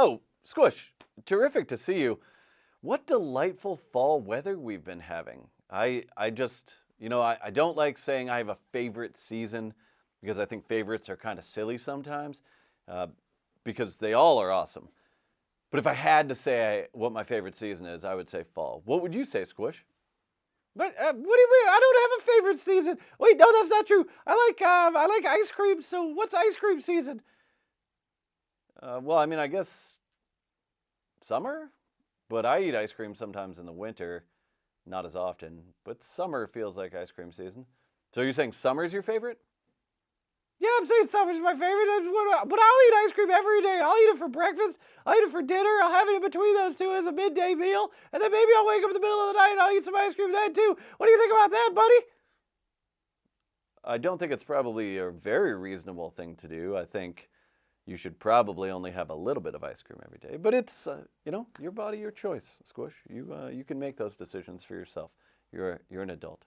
Oh, Squish, terrific to see you. What delightful fall weather we've been having. I just, I don't like saying I have a favorite season because I think favorites are kind of silly sometimes uh, because they all are awesome. But if I had to say what my favorite season is, I would say fall. What would you say, Squish? What do you mean? I don't have a favorite season. Wait, no, that's not true. I like ice cream. So what's ice cream season? Well, I mean, I guess summer, but I eat ice cream sometimes in the winter, not as often. But summer feels like ice cream season. So you're saying summer's your favorite? Yeah, I'm saying summer's my favorite. But I'll eat ice cream every day. I'll eat it for breakfast. I'll eat it for dinner. I'll have it in between those two as a midday meal. And then maybe I'll wake up in the middle of the night and I'll eat some ice cream then too. What do you think about that, buddy? I don't think it's probably a very reasonable thing to do. I think you should probably only have a little bit of ice cream every day. But it's, your body, your choice, Squish. You can make those decisions for yourself. You're an adult.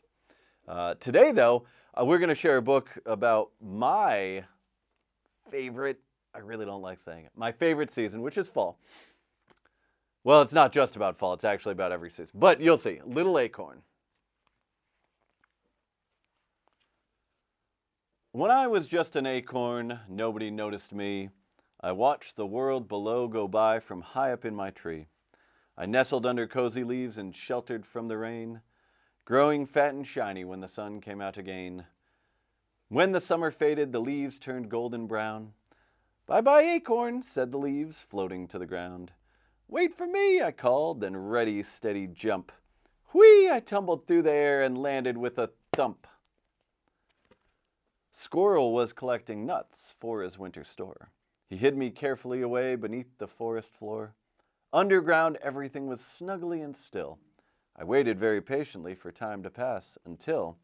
Today, though, we're going to share a book about my favorite, I really don't like saying it, my favorite season, which is fall. Well, it's not just about fall. It's actually about every season. But you'll see. Little Acorn. When I was just an acorn, nobody noticed me. I watched the world below go by from high up in my tree. I nestled under cozy leaves and sheltered from the rain, growing fat and shiny when the sun came out again. When the summer faded, the leaves turned golden brown. Bye-bye, acorn, said the leaves, floating to the ground. Wait for me, I called, then ready, steady, jump. Whee, I tumbled through the air and landed with a thump. Squirrel was collecting nuts for his winter store. He hid me carefully away beneath the forest floor. Underground, everything was snugly and still. I waited very patiently for time to pass until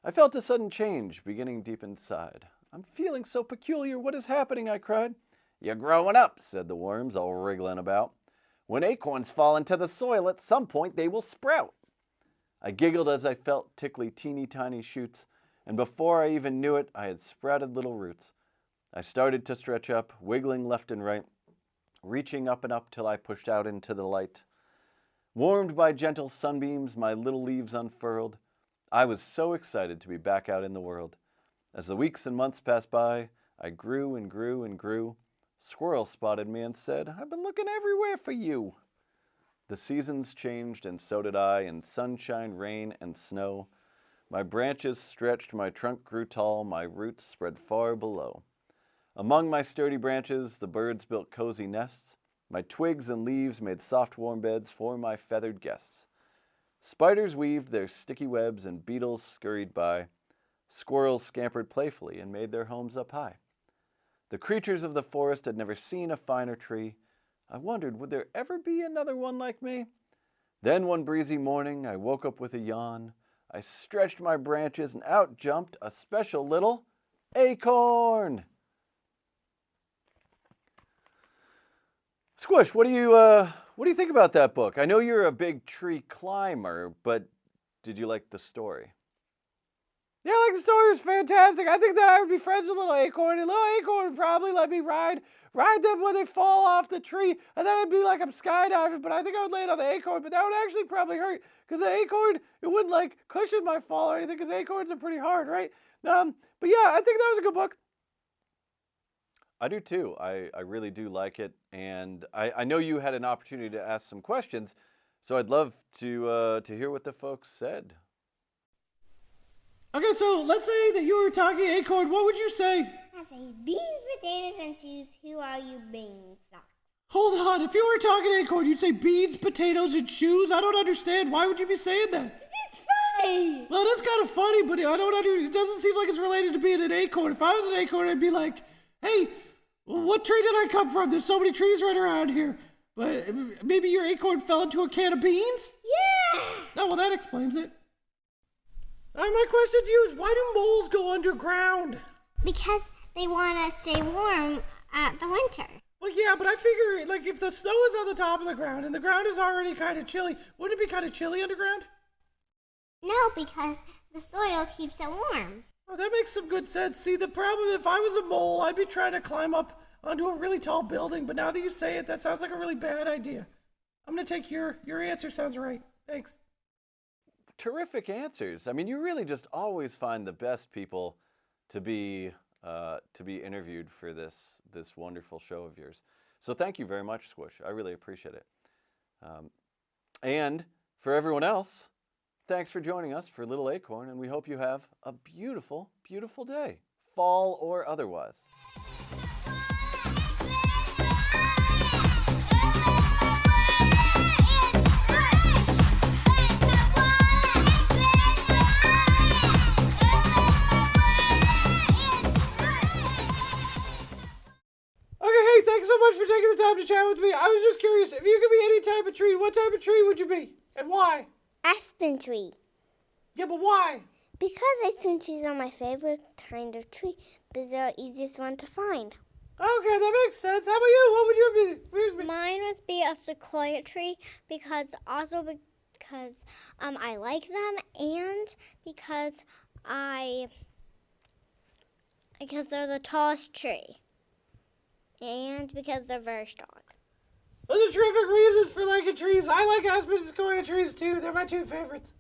I felt a sudden change beginning deep inside. I'm feeling so peculiar. What is happening? I cried. You're growing up, said the worms, all wriggling about. When acorns fall into the soil, at some point they will sprout. I giggled as I felt tickly, teeny tiny shoots, and before I even knew it, I had sprouted little roots. I started to stretch up, wiggling left and right, reaching up and up till I pushed out into the light. Warmed by gentle sunbeams, my little leaves unfurled. I was so excited to be back out in the world. As the weeks and months passed by, I grew and grew and grew. Squirrel spotted me and said, I've been looking everywhere for you. The seasons changed and so did I, in sunshine, rain, and snow. My branches stretched, my trunk grew tall, my roots spread far below. Among my sturdy branches, the birds built cozy nests. My twigs and leaves made soft warm beds for my feathered guests. Spiders weaved their sticky webs and beetles scurried by. Squirrels scampered playfully and made their homes up high. The creatures of the forest had never seen a finer tree. I wondered, would there ever be another one like me? Then one breezy morning, I woke up with a yawn. I stretched my branches and out jumped a special little acorn. Squish, what do you think about that book? I know you're a big tree climber, but did you like the story? Yeah, I like the story. It was fantastic. I think that I would be friends with little acorn, and little acorn would probably let me ride them when they fall off the tree, and then it'd be like I'm skydiving, but I think I would land on the acorn, but that would actually probably hurt, because the acorn, it wouldn't like cushion my fall or anything, because acorns are pretty hard, right? But yeah, I think that was a good book. I do too. I really do like it, and I know you had an opportunity to ask some questions, so I'd love to hear what the folks said. Okay, so let's say that you were talking acorn. What would you say? I say beans, potatoes, and shoes. Who are you, bean socks? Hold on. If you were talking acorn, you'd say beans, potatoes, and shoes? I don't understand. Why would you be saying that? It's funny. Well, that's kind of funny, but it doesn't seem like it's related to being an acorn. If I was an acorn, I'd be like, hey, what tree did I come from? There's so many trees right around here. But maybe your acorn fell into a can of beans? Yeah. Oh, well, that explains it. My question to you is, why do moles go underground? Because they want to stay warm at the winter. Well, yeah, but I figure, like, if the snow is on the top of the ground and the ground is already kind of chilly, wouldn't it be kind of chilly underground? No, because the soil keeps it warm. Oh, that makes some good sense. See, the problem, if I was a mole, I'd be trying to climb up onto a really tall building, but now that you say it, that sounds like a really bad idea. I'm gonna take your answer. Sounds right. Thanks. Terrific answers. I mean, you really just always find the best people to be interviewed for this wonderful show of yours. So thank you very much, Squish. I really appreciate it. And for everyone else, thanks for joining us for Little Acorn, and we hope you have a beautiful, beautiful day, fall or otherwise. Thanks so much for taking the time to chat with me. I was just curious, if you could be any type of tree, what type of tree would you be? And why? Aspen tree. Yeah, but why? Because aspen trees are my favorite kind of tree, because they're the easiest one to find. Okay, that makes sense. How about you? What would you be? Where's me? Mine would be a sequoia tree because I like them, and because they're the tallest tree. And because they're very strong. Those are terrific reasons for liking trees. I like aspen and sequoia trees too. They're my two favorites.